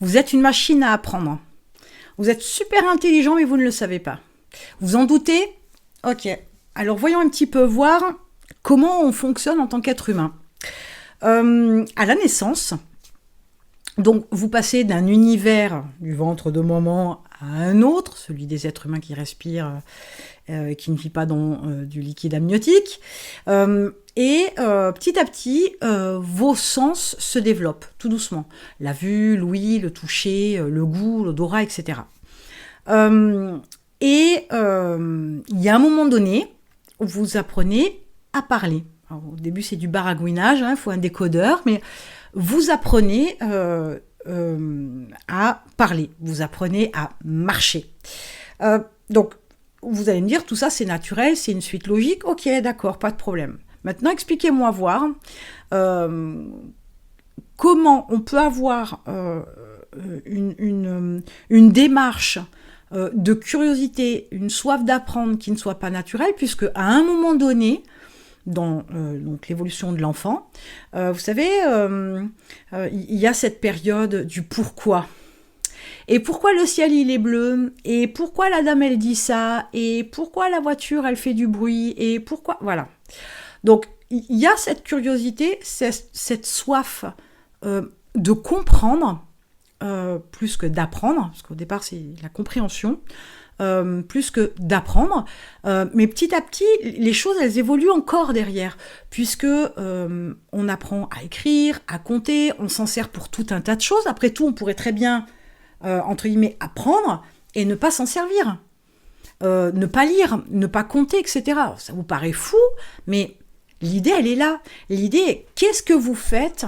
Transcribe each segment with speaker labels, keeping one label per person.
Speaker 1: Vous êtes une machine à apprendre. Vous êtes super intelligent, mais vous ne le savez pas. Vous en doutez? Ok. Alors, voyons un petit peu voir comment on fonctionne en tant qu'être humain. À la naissance, donc vous passez d'un univers du ventre de maman à un autre, celui des êtres humains qui respirent et qui ne vit pas dans du liquide amniotique. Et petit à petit, vos sens se développent tout doucement. La vue, l'ouïe, le toucher, le goût, l'odorat, etc. Il y a un moment donné où vous apprenez à parler. Alors, au début, c'est du baragouinage, il faut un décodeur, mais vous apprenez à parler, vous apprenez à marcher. Donc, vous allez me dire, tout ça, c'est naturel, c'est une suite logique. Ok, d'accord, pas de problème. Maintenant, expliquez-moi voir comment on peut avoir une démarche de curiosité, une soif d'apprendre qui ne soit pas naturelle, puisque à un moment donné, dans donc l'évolution de l'enfant, vous savez, il y a cette période du pourquoi. Et pourquoi le ciel il est bleu? Et pourquoi la dame elle dit ça? Et pourquoi la voiture elle fait du bruit? Et pourquoi? Voilà. Donc il y a cette curiosité, cette soif de comprendre, plus que d'apprendre, parce qu'au départ c'est la compréhension, plus que d'apprendre, mais petit à petit les choses elles évoluent encore derrière, puisque on apprend à écrire, à compter, on s'en sert pour tout un tas de choses. Après tout, on pourrait très bien entre guillemets apprendre et ne pas s'en servir, ne pas lire, ne pas compter, etc. Ça vous paraît fou, mais l'idée elle est là. L'idée est qu'est-ce que vous faites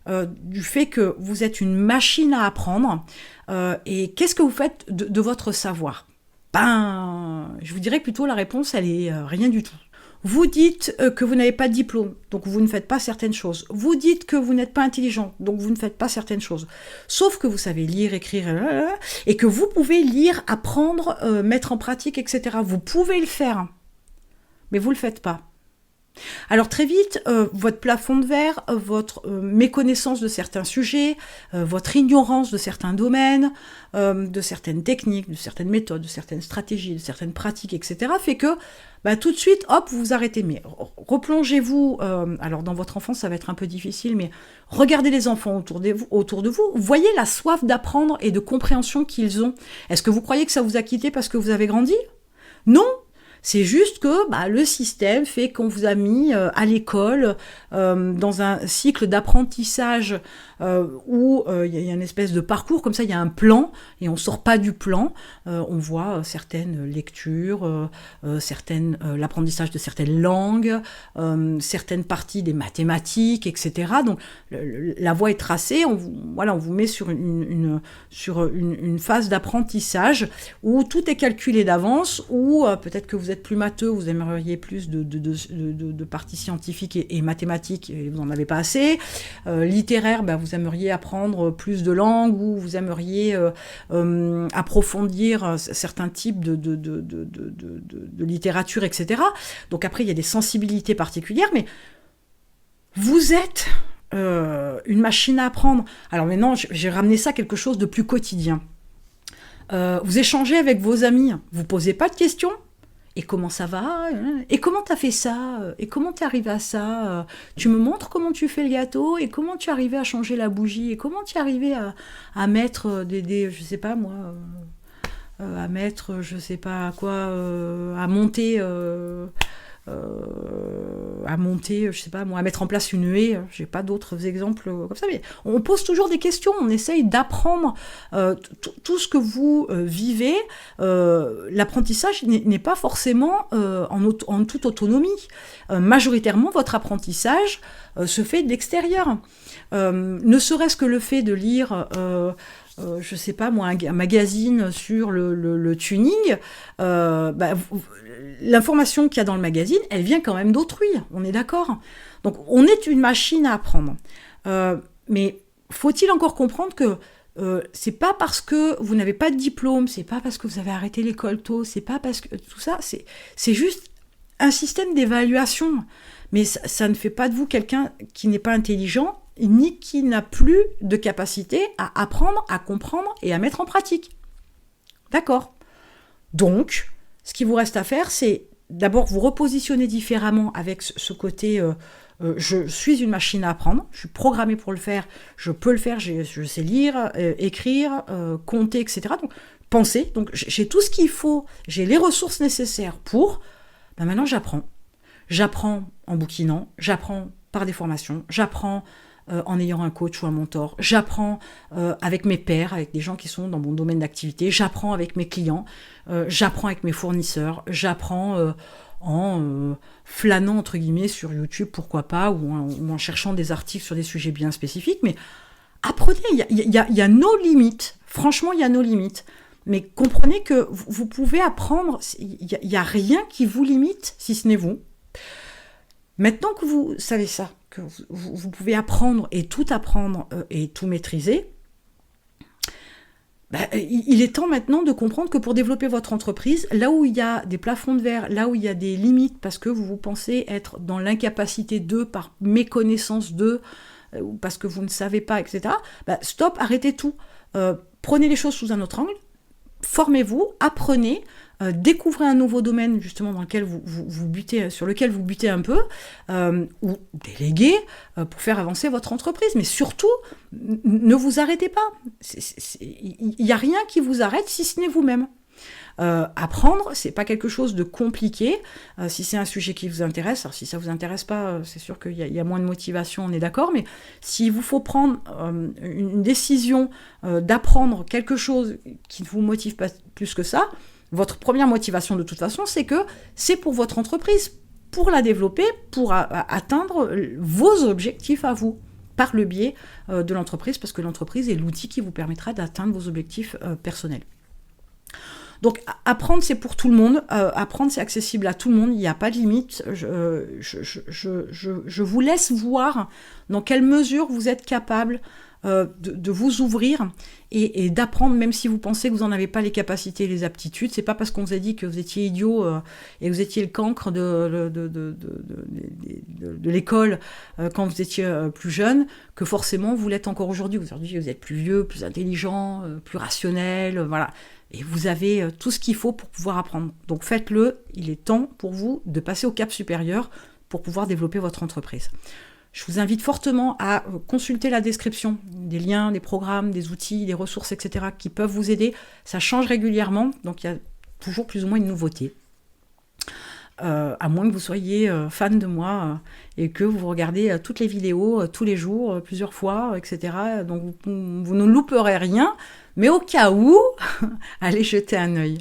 Speaker 1: du fait que vous êtes une machine à apprendre, et qu'est-ce que vous faites de votre savoir? Je vous dirais plutôt la réponse, elle est rien du tout. Vous dites que vous n'avez pas de diplôme, donc vous ne faites pas certaines choses. Vous dites que vous n'êtes pas intelligent, donc vous ne faites pas certaines choses. Sauf que vous savez lire, écrire, et que vous pouvez lire, apprendre, mettre en pratique, etc. Vous pouvez le faire, mais vous ne le faites pas. Alors très vite, votre plafond de verre, votre méconnaissance de certains sujets, votre ignorance de certains domaines, de certaines techniques, de certaines méthodes, de certaines stratégies, de certaines pratiques, etc. fait que tout de suite, hop, vous vous arrêtez. Mais replongez-vous, alors dans votre enfance ça va être un peu difficile, mais regardez les enfants autour de vous, voyez la soif d'apprendre et de compréhension qu'ils ont. Est-ce que vous croyez que ça vous a quitté parce que vous avez grandi? Non. C'est juste que le système fait qu'on vous a mis à l'école dans un cycle d'apprentissage où il y a une espèce de parcours, comme ça il y a un plan et on ne sort pas du plan. On voit certaines lectures, l'apprentissage de certaines langues, certaines parties des mathématiques, etc. Donc la voie est tracée, on vous met sur une phase d'apprentissage où tout est calculé d'avance, où peut-être que vous êtes plus matheux, vous aimeriez plus de parties scientifiques et mathématiques, et vous n'en avez pas assez. Littéraire, vous aimeriez apprendre plus de langues, ou vous aimeriez approfondir certains types de littérature, etc. Donc après, il y a des sensibilités particulières, mais vous êtes une machine à apprendre. Alors maintenant, j'ai ramené ça à quelque chose de plus quotidien. Vous échangez avec vos amis, vous posez pas de questions. Et comment ça va? Et comment t'as fait ça? Et comment t'es arrivé à ça? Tu me montres comment tu fais le gâteau? Et comment tu es arrivé à changer la bougie? Et comment tu es arrivé à mettre je sais pas moi, à mettre, je sais pas quoi, à monter, je sais pas moi, à mettre en place une haie. J'ai pas d'autres exemples comme ça, mais on pose toujours des questions, on essaye d'apprendre tout ce que vous vivez. L'apprentissage n'est pas forcément en toute autonomie. Majoritairement, votre apprentissage se fait de l'extérieur. Ne serait-ce que le fait de lire je sais pas moi, un magazine sur le tuning, l'information qu'il y a dans le magazine, elle vient quand même d'autrui, on est d'accord. Donc on est une machine à apprendre. Mais faut-il encore comprendre que c'est pas parce que vous n'avez pas de diplôme, c'est pas parce que vous avez arrêté l'école tôt, c'est pas parce que tout ça, c'est juste un système d'évaluation. Mais ça ne fait pas de vous quelqu'un qui n'est pas intelligent ni qui n'a plus de capacité à apprendre, à comprendre et à mettre en pratique. D'accord ? Donc, ce qui vous reste à faire, c'est d'abord vous repositionner différemment avec ce côté je suis une machine à apprendre, je suis programmée pour le faire, je peux le faire, je sais lire, écrire, compter, etc. Donc, penser, donc j'ai tout ce qu'il faut, j'ai les ressources nécessaires pour, maintenant j'apprends. J'apprends en bouquinant, j'apprends par des formations, j'apprends en ayant un coach ou un mentor, j'apprends avec mes pairs, avec des gens qui sont dans mon domaine d'activité, j'apprends avec mes clients, j'apprends avec mes fournisseurs, j'apprends en flânant entre guillemets sur YouTube, pourquoi pas, ou en cherchant des articles sur des sujets bien spécifiques, mais apprenez, il y a nos limites, franchement il y a nos limites, mais comprenez que vous pouvez apprendre, il n'y a rien qui vous limite si ce n'est vous. Maintenant que vous savez ça, que vous pouvez apprendre et tout maîtriser, il est temps maintenant de comprendre que pour développer votre entreprise, là où il y a des plafonds de verre, là où il y a des limites parce que vous pensez être dans l'incapacité de, par méconnaissance de, ou parce que vous ne savez pas, etc., stop, arrêtez tout. Prenez les choses sous un autre angle, formez-vous, apprenez, découvrez un nouveau domaine justement dans lequel vous butez, sur lequel vous butez un peu, ou déléguez pour faire avancer votre entreprise. Mais surtout, ne vous arrêtez pas. Il n'y a rien qui vous arrête si ce n'est vous-même. Apprendre, c'est pas quelque chose de compliqué. Si c'est un sujet qui vous intéresse, alors si ça vous intéresse pas, c'est sûr qu'il y a moins de motivation, on est d'accord, mais s'il vous faut prendre une décision d'apprendre quelque chose qui ne vous motive pas plus que ça, votre première motivation de toute façon, c'est que c'est pour votre entreprise, pour la développer, pour atteindre vos objectifs à vous, par le biais de l'entreprise, parce que l'entreprise est l'outil qui vous permettra d'atteindre vos objectifs personnels. Donc, apprendre, c'est pour tout le monde. Apprendre, c'est accessible à tout le monde. Il n'y a pas de limite. Je vous laisse voir dans quelle mesure vous êtes capable de vous ouvrir et d'apprendre, même si vous pensez que vous n'en avez pas les capacités et les aptitudes. C'est pas parce qu'on vous a dit que vous étiez idiot et que vous étiez le cancre de l'école quand vous étiez plus jeune, que forcément vous l'êtes encore aujourd'hui. Aujourd'hui, vous êtes plus vieux, plus intelligent, plus rationnel, voilà. Et vous avez tout ce qu'il faut pour pouvoir apprendre. Donc faites-le, il est temps pour vous de passer au cap supérieur pour pouvoir développer votre entreprise. Je vous invite fortement à consulter la description, des liens, des programmes, des outils, des ressources, etc. qui peuvent vous aider. Ça change régulièrement, donc il y a toujours plus ou moins une nouveauté. À moins que vous soyez fan de moi et que vous regardez toutes les vidéos tous les jours, plusieurs fois, etc. Donc vous ne louperez rien, mais au cas où, allez jeter un œil.